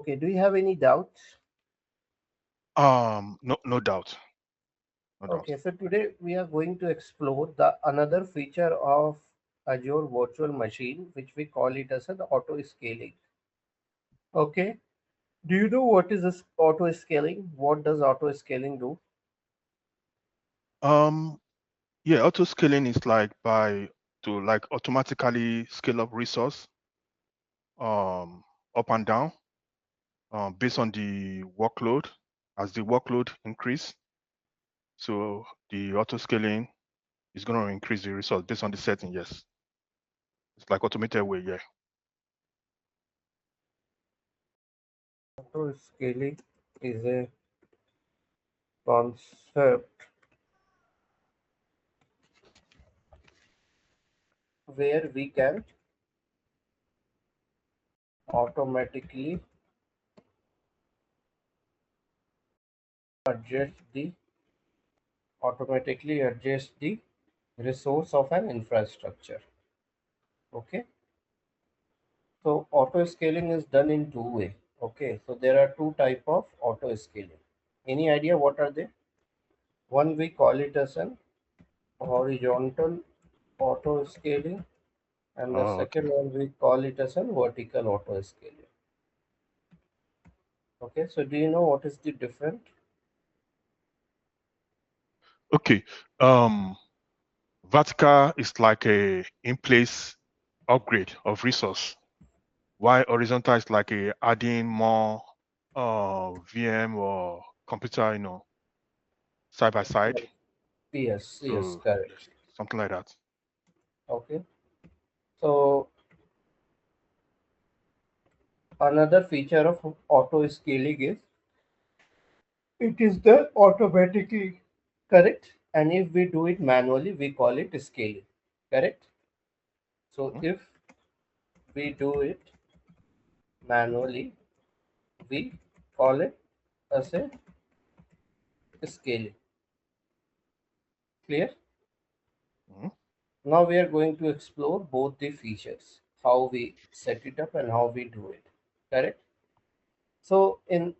Okay, do you have any doubts? No doubt. No doubt. Okay, so today we are going to explore the another feature of Azure Virtual Machine, which we call it as an auto scaling. Okay, do you know what is this auto scaling? What does auto scaling do? Um, yeah, auto scaling is like by to like automatically scale up resource um up and down based on the workload. As the workload increase, so the auto scaling is going to increase the resource based on the setting. Yes, it's like automated way. Yeah. Auto scaling is a concept where we can automatically adjust the resource of an infrastructure. Okay, so auto scaling is done in two way. Okay, so there are two type of auto scaling. Any idea what are they? One we call it as an horizontal auto scaling, and the Oh, second okay. one we call it as an vertical auto scaling. Okay, so do you know what is the difference? Okay. Vertical is like a in-place upgrade of resource, while horizontal is like a adding more VM or computer, side by side. Like, yes, yes, So correct. something like that. Okay, so another feature of auto scaling is it is the automatically correct, and if we do it manually we call it scaling. Correct. So Mhm. if we do it manually we call it as a scaling. Clear? Mhm. Now we are going to explore both the features, how we set it up and how we do it. Correct. So in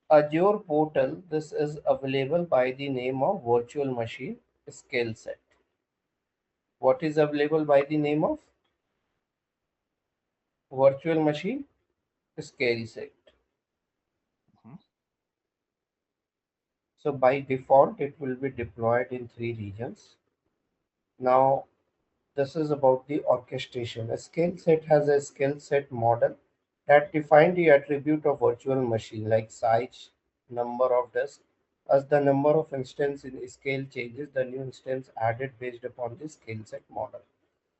Azure portal, this is available by the name of virtual machine scale set. What is available by the name of virtual machine scale set? Mhm. So by default, it will be deployed in three regions. Now, this is about the orchestration. A scale set has a scale set model that defines the attribute of virtual machine like size, number of disks. As the number of instance in scale changes, the new instance added based upon the scale set model.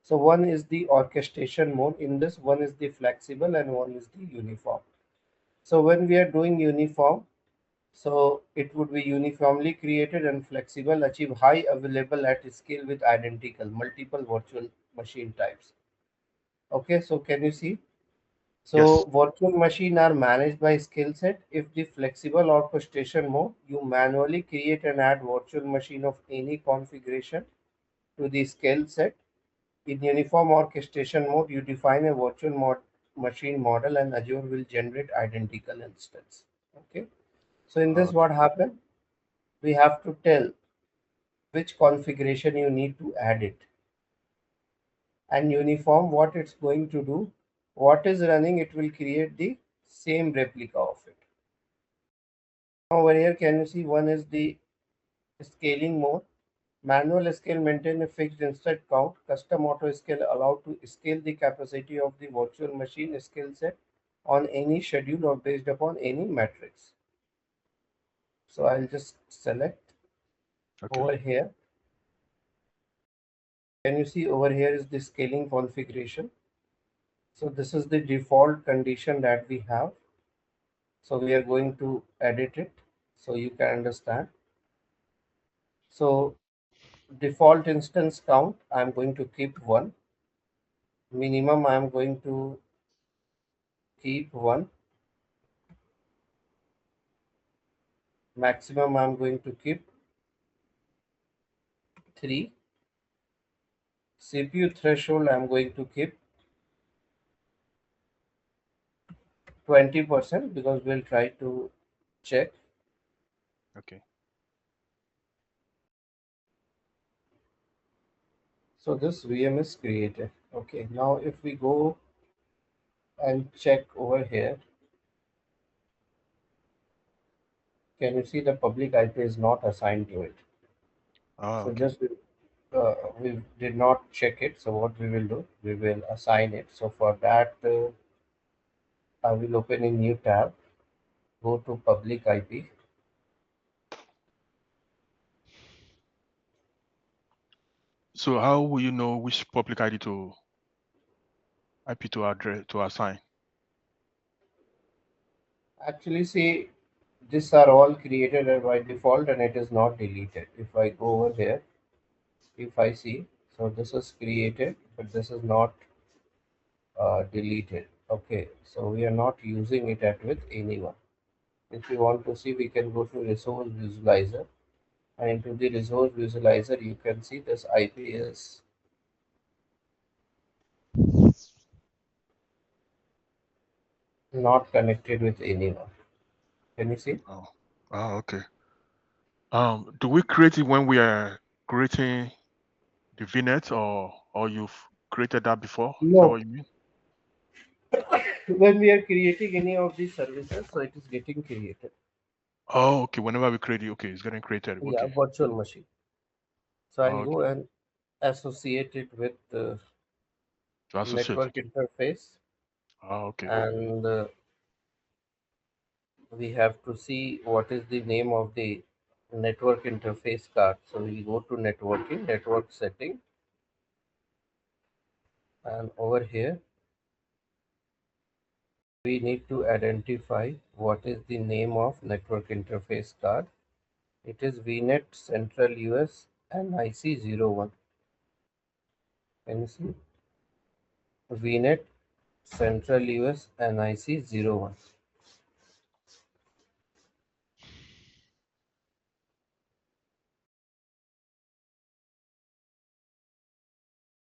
So one is the orchestration mode. In this, one is the flexible and one is the uniform. So when we are doing uniform, so it would be uniformly created and flexible, achieve high available at scale with identical multiple virtual machine types. Okay, so can you see? Yes. So virtual machine are managed by skill set. If the flexible orchestration mode, you manually create and add virtual machine of any configuration to the skill set. In uniform orchestration mode, you define a machine model and Azure will generate identical instance. Okay. So in this, what Okay. happened? We have to tell which configuration you need to add it, and uniform what it's going to do, what is running, it will create the same replica of it. Now over here, can you see one is the scaling mode. Manual scale maintain a fixed instance count. Custom auto scale allow to scale the capacity of the virtual machine skill set on any schedule or based upon any matrix. So I'll just select Okay. over here. Can you see over here is the scaling configuration? So this is the default condition that we have. So we are going to edit it so you can understand. So default instance count, I'm going to keep one. Minimum, I'm going to keep one. Maximum, I'm going to keep three. CPU threshold, I'm going to keep 20% because we'll try to check. Okay. So this VM is created. Okay, now if we go and check over here, can you see the public IP is not assigned to it? Ah, So okay. just we did not check it. So what we will do, we will assign it. So for that, I will open a new tab, go to public IP. So how will you know which public ID to IP to address to assign? Actually, see, these are all created by default and it is not deleted. If I go over here, if I see, so this is created, but this is not deleted. Okay, so we are not using it at with anyone. If you want to see, we can go to resource visualizer, and into the resource visualizer, you can see this IP is not connected with anyone. Can you see? Oh, okay. Do we create it when we are creating the VNet, or you've created that before? Is that No, what you mean? when we are creating any of these services, so it is getting created. Oh, okay. Whenever we create it, okay, it's getting created. Yeah, Okay. virtual machine. So Oh, I'll go okay. and associate it with the To associate. network Okay. interface, Oh, okay. and we have to see what is the name of the network interface card. So we go to networking, network setting, and over here we need to identify what is the name of network interface card. It is VNet Central US NIC01. Can you see? VNet Central US NIC01.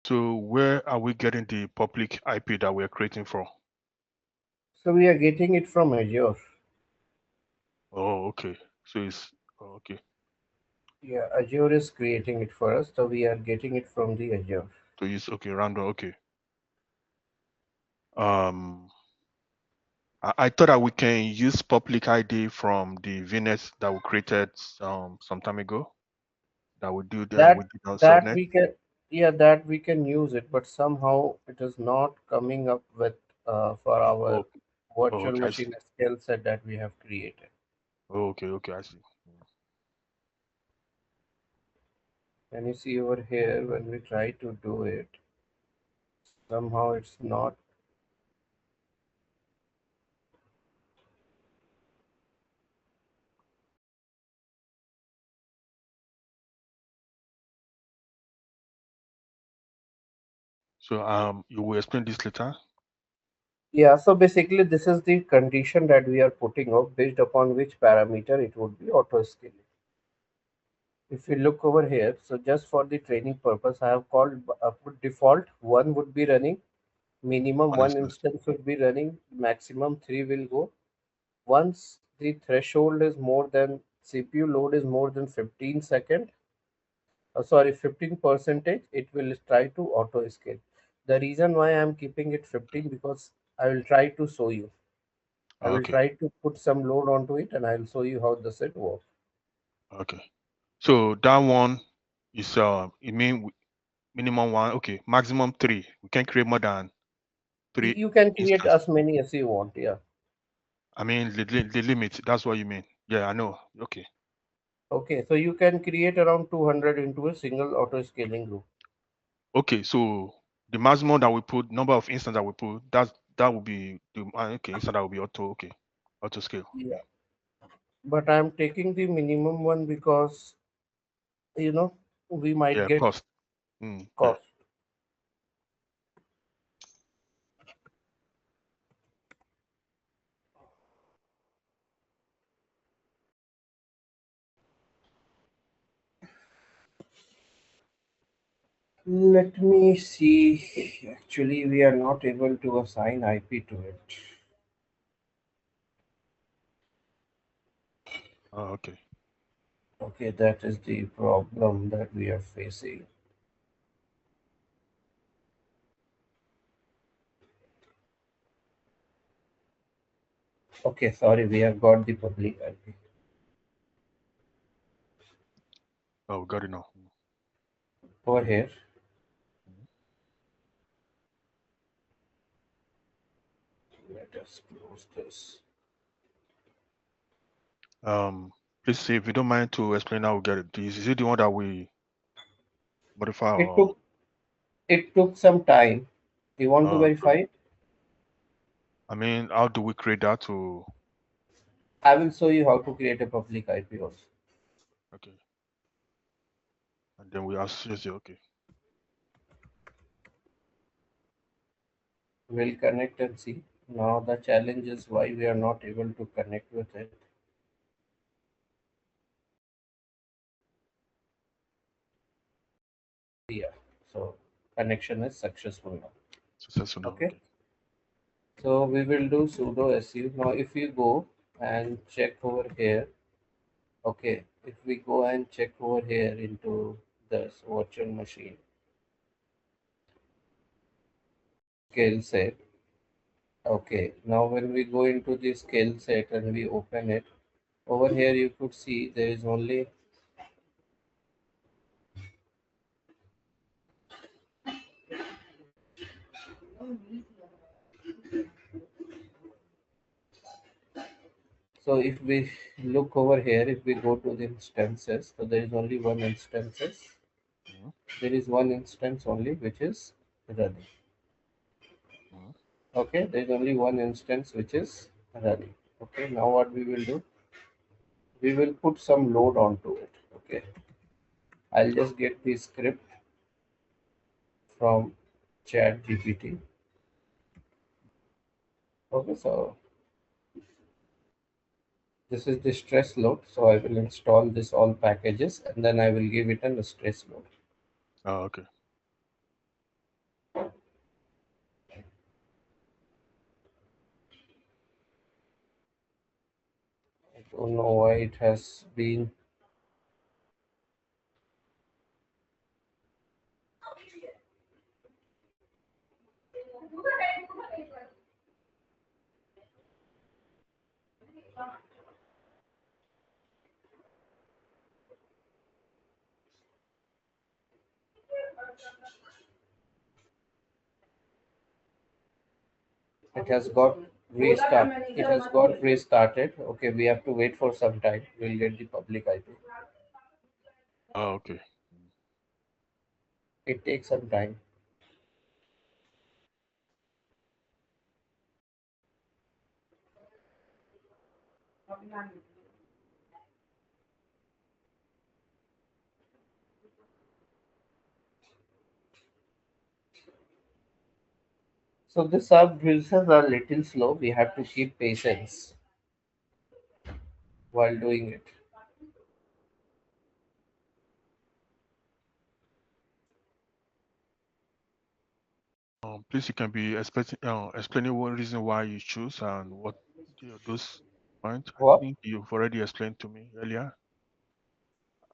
So where are we getting the public IP that we're creating from? So we are getting it from Azure. Oh, okay. So it's okay. Yeah, Azure is creating it for us, so we are getting it from the Azure. So it's okay, random. Okay. Um, I thought that we can use public ID from the VNet that we created some time ago. That we That did on that subnet. we can, yeah, that we can use it, but somehow it is not coming up with for our Oh, oh, virtual okay, I see. machine skill set that we have created. Oh, okay, okay, I see. And you see over here when we try to do it, somehow it's not. So you will explain this later. Yeah, so basically this is the condition that we are putting up based upon which parameter it would be auto scaling. If you look over here, so just for the training purpose, I have called put default one would be running, minimum One one instance. instance would be running, maximum three will go. Once the threshold is more than CPU load is more than 15 second, sorry, 15 percentage, it will try to auto scale. The reason why I'm keeping it 15 because I will try to show you. I will Okay, try to put some load onto it and I'll show you how the set works. okay. So that one is minimum one. Okay, maximum three. We can create more than three You can create instance. as many as you want, yeah. I mean the limit. That's what you mean. Yeah, I know. Okay. Okay, so you can create around 200 into a single auto scaling group. Okay, so the maximum that we put, number of instance that we put, that will be the okay, instance that will be auto scale. Yeah. But I'm taking the minimum one because, you know, we might Yeah, get cost. Yeah. cost. Let me see. Actually, we are not able to assign IP to it. Okay. Okay, that is the problem that we are facing. Okay, sorry, we have got the public IP. Oh, got it now. Over here, Mhm. let us close this. Please see if you don't mind to explain how we get it. Is it the one that we modify It or took it took some time. You want to okay. verify it? I mean, how do we create that to I will show you how to create a public IP also. okay. And then we associate it, okay. We'll connect and see. Now the challenge is why we are not able to connect with it. Yeah. So connection is successful now. Successful now, Okay. okay. So we will do sudo su. Now if you go and check over here, okay, if we go and check over here into this virtual machine scale set, okay, now when we go into the scale set and we open it, over here you could see there is only, so if we look over here, if we go to the instances, so there is only one instances, Mhm. there is one instance only which is running. Mhm. Okay, there is only one instance which is running. Okay, now what we will do, we will put some load onto it. Okay, I'll just get the script from chat GPT. Okay, so this is the stress load, so I will install this all packages and then I will give it a stress load. Oh, okay. I don't know why it has been, it has got it has got restarted. Okay, we have to wait for some time. We'll get the public IP. Oh, okay. It takes some time. So the sub processes are little slow. We have to keep patience while doing it. Please, you can be explaining one reason why you choose and what those points. I What? think you've already explained to me earlier.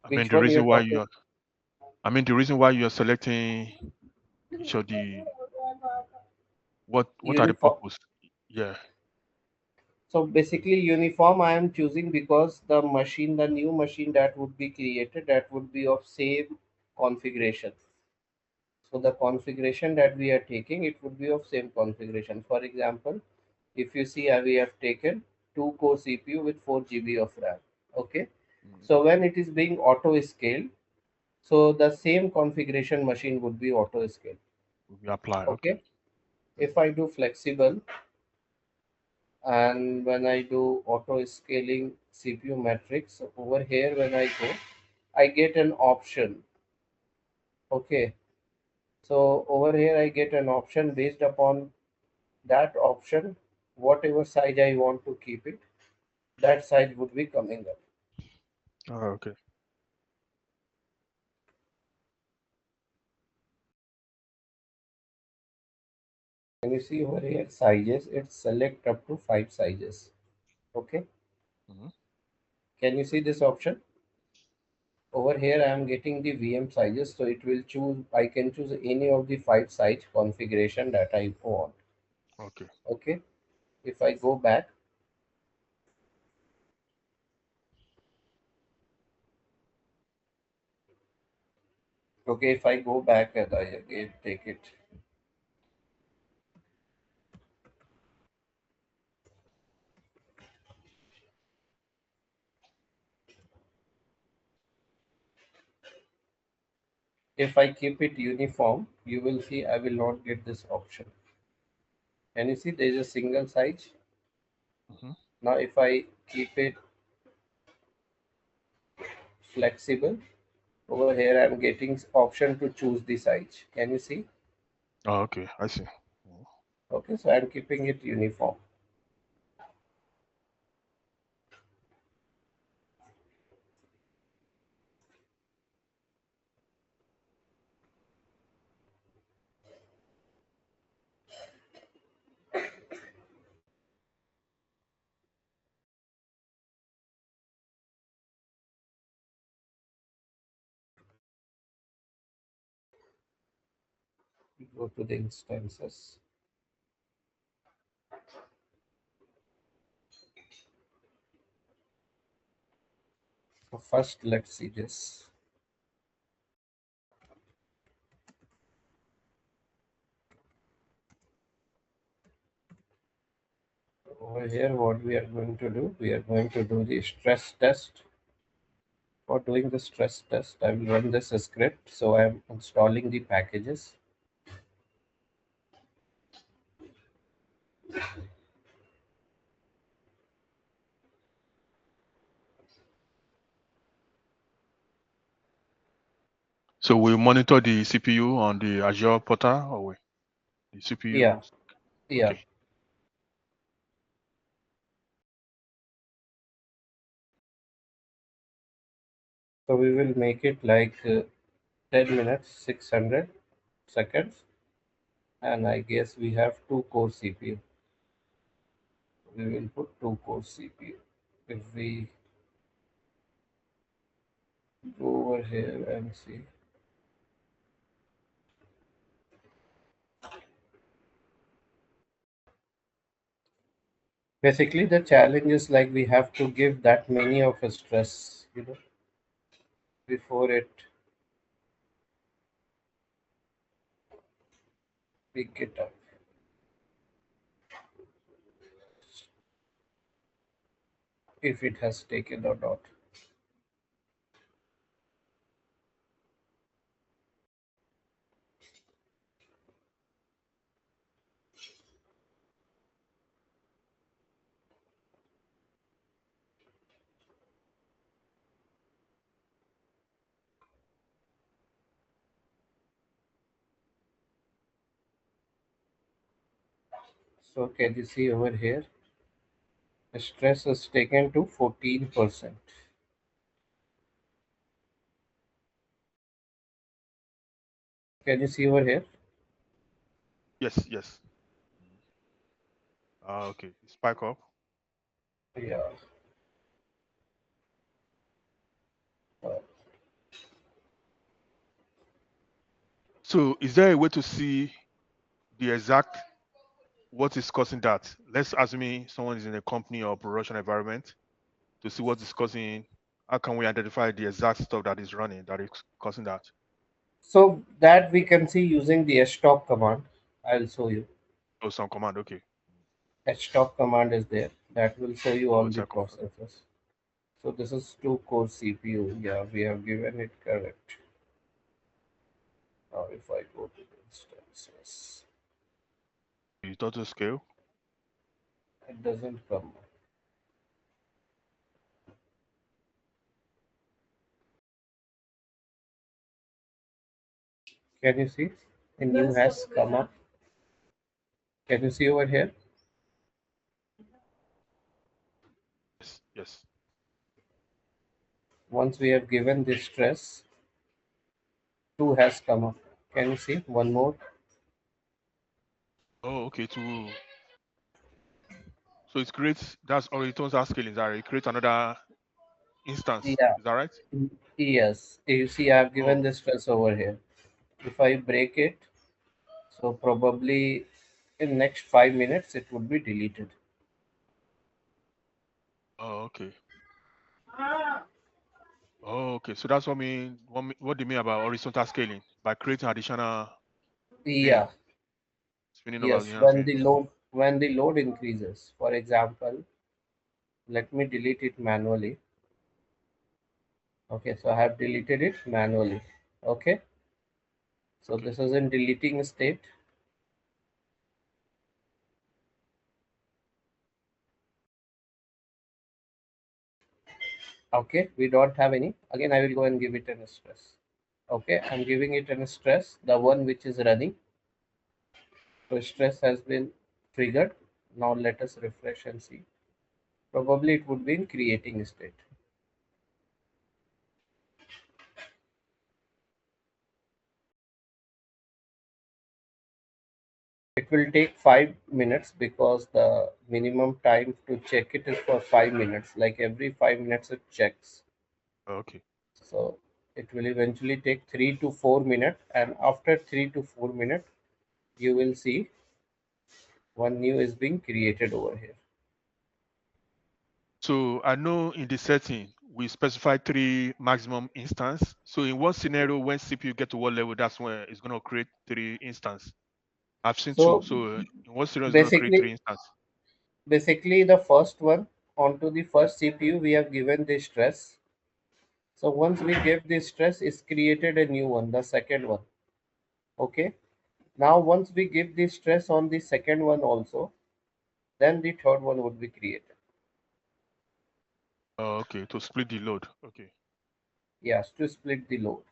I mean, Which the one you're reason why talking? you are, I mean, the reason why you are selecting each of the what are the Uniform. purpose? Yeah. So basically uniform I am choosing because the machine, the new machine that would be created, that would be of same configuration. So the configuration that we are taking, it would be of same configuration. For example, if you see we have taken 2 core CPU with 4 GB of RAM. Okay. Mm, So when it is being auto scaled, so the same configuration machine would be auto scaled. we apply. Okay. Okay. If I do flexible, and when I do auto scaling CPU matrix over here, when I go, I get an option. Okay, so over here I get an option. Based upon that option, whatever size I want to keep it, that size would be coming up. Oh, okay. When you see over here sizes, it select up to 5 sizes. Okay, Mhm. Can you see this option? Over here, I am getting the VM sizes, so it will choose. I can choose any of the 5 size configuration that I want. Okay. Okay. If I go back, okay. If I go back and I again take it, if I keep it uniform, you will see I will not get this option. Can you see there is a single size? Hmm. Now, if I keep it flexible, over here I'm getting option to choose the size. Can you see? Oh, okay. I see. Mhm. Okay, so I'm keeping it uniform. We go to the instances. So first, let's see this. Over here, what we are going to do, we are going to do the stress test. For doing the stress test, I will run this script. So I am installing the packages. So we monitor the CPU on the Azure portal, or the Yeah, CPU. yeah. Okay. So we will make it like 10 minutes, 600 seconds. And I guess we have 2 core CPU. We will put 2 core CPU. If we go over here and see, basically the challenge is like we have to give that many of a stress, before it pick it up. If it has taken or not. So can you see over here? The stress is taken to 14%. Can you see over here? Yes, yes. Okay. Spike up. Yeah. Uh, So is there a way to see the exact what is causing that? Let's assume someone is in a company or production environment to see what is causing. How can we identify the exact stuff that is running that is causing that? So that we can see using the stop command. I'll show you. Oh, some command. Okay. Stop command is there. That will show you Oh, all it's the a command. processes. So this is 2 core CPU. Yeah, we have given it correct. Now if I go to the instances, The total scale. it doesn't come. Can you see? A new has come up. Can you see over here? Yes, yes. Once we have given this stress, 2 has come up. Can you see? One more. Oh, okay. So it creates that's or it turns out scaling that it creates another instance. Yeah. Is that right? Yes. You see, I've Oh, given the stress over here. If I break it, so probably in next 5 minutes it would be deleted. oh, okay. Oh, okay. So that's what do you mean about horizontal scaling? By creating additional bin, Yeah. spinning over Yes. additional bins. When the load increases, for example, let me delete it manually. Okay, so I have deleted it manually. Okay, so Okay. this is in deleting state. Okay, we don't have any. Again, I will go and give it an stress. Okay, I'm giving it an stress, the one which is running. So stress has been triggered. Now let us refresh and see. Probably it would be in creating state. It will take 5 minutes because the minimum time to check it is for 5 minutes. Like every 5 minutes it checks. Okay. So it will eventually take 3 to 4 minutes, and after 3 to 4 minutes, you will see one new is being created over here. So I know in the setting we specify 3 maximum instance. So in one scenario, when CPU get to what level, that's when it's gonna create 3 instance. I've seen two. So So in one scenario, it's gonna create basically, 3 instance. basically the first one onto the first CPU, we have given the stress. So once we give this stress, is created a new one, the second one. Okay. Now once we give the stress on the second one also, then the third one would be created. Oh, okay. To split the load. Okay. Yes, to split the load.